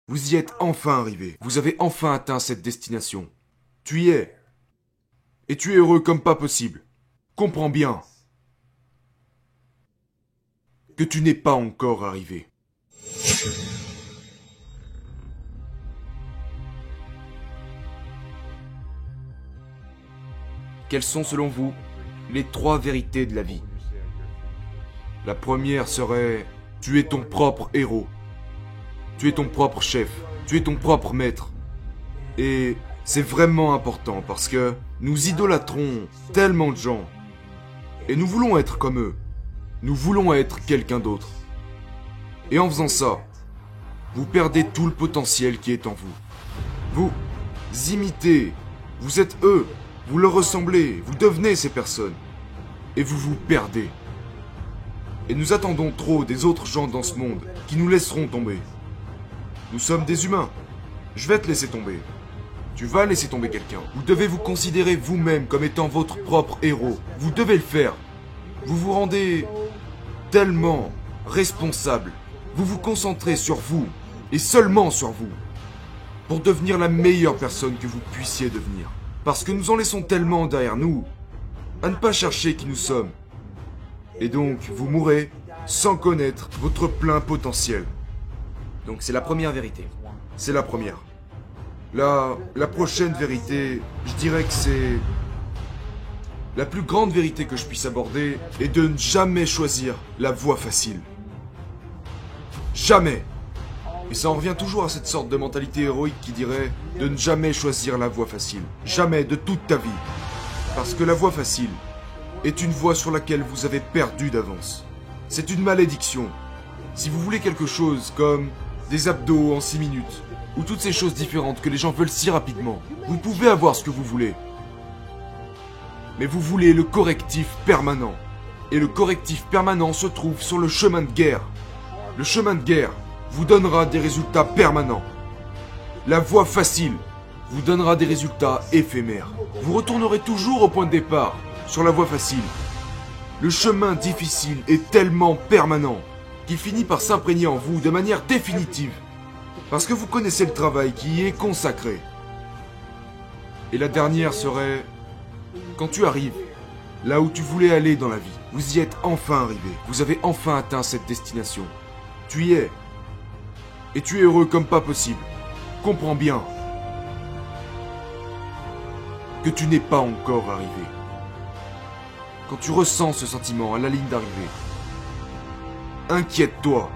Vous y êtes enfin arrivé. Vous avez enfin atteint cette destination. Tu y es. Et tu es heureux comme pas possible. Comprends bien que tu n'es pas encore arrivé. Quelles sont selon vous les 3 vérités de la vie? La première serait: tu es ton propre héros. Tu es ton propre chef. Tu es ton propre maître. Et c'est vraiment important parce que nous idolâtrons tellement de gens. Et nous voulons être comme eux. Nous voulons être quelqu'un d'autre. Et en faisant ça, vous perdez tout le potentiel qui est en vous. Vous imitez. Vous êtes eux. Vous leur ressemblez. Vous devenez ces personnes. Et vous vous perdez. Et nous attendons trop des autres gens dans ce monde qui nous laisseront tomber. Nous sommes des humains. Je vais te laisser tomber. Tu vas laisser tomber quelqu'un. Vous devez vous considérer vous-même comme étant votre propre héros. Vous devez le faire. Vous vous rendez tellement responsable. Vous vous concentrez sur vous et seulement sur vous pour devenir la meilleure personne que vous puissiez devenir. Parce que nous en laissons tellement derrière nous à ne pas chercher qui nous sommes. Et donc, vous mourrez sans connaître votre plein potentiel. Donc c'est la première vérité. C'est la première. La prochaine vérité, je dirais que c'est... La plus grande vérité que je puisse aborder est de ne jamais choisir la voie facile. Jamais. Et ça en revient toujours à cette sorte de mentalité héroïque qui dirait de ne jamais choisir la voie facile. Jamais de toute ta vie. Parce que la voie facile est une voie sur laquelle vous avez perdu d'avance. C'est une malédiction. Si vous voulez quelque chose comme des abdos en 6 minutes, ou toutes ces choses différentes que les gens veulent si rapidement, vous pouvez avoir ce que vous voulez. Mais vous voulez le correctif permanent. Et le correctif permanent se trouve sur le chemin de guerre. Le chemin de guerre vous donnera des résultats permanents. La voie facile vous donnera des résultats éphémères. Vous retournerez toujours au point de départ, sur la voie facile. Le chemin difficile est tellement permanent qu'il finit par s'imprégner en vous de manière définitive. Parce que vous connaissez le travail qui y est consacré. Et la dernière serait... Quand tu arrives là où tu voulais aller dans la vie, vous y êtes enfin arrivé. Vous avez enfin atteint cette destination. Tu y es. Et tu es heureux comme pas possible. Comprends bien que tu n'es pas encore arrivé. Quand tu ressens ce sentiment à la ligne d'arrivée, inquiète-toi.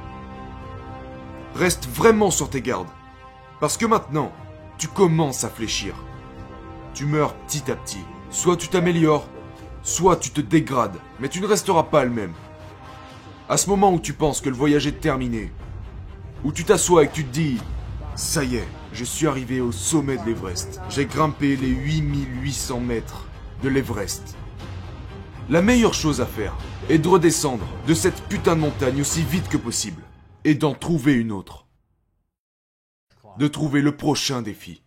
Reste vraiment sur tes gardes. Parce que maintenant, tu commences à fléchir. Tu meurs petit à petit. Soit tu t'améliores, soit tu te dégrades. Mais tu ne resteras pas le même. À ce moment où tu penses que le voyage est terminé, où tu t'assois et que tu te dis « Ça y est, je suis arrivé au sommet de l'Everest. J'ai grimpé les 8800 mètres de l'Everest. » La meilleure chose à faire est de redescendre de cette putain de montagne aussi vite que possible. Et d'en trouver une autre. De trouver le prochain défi.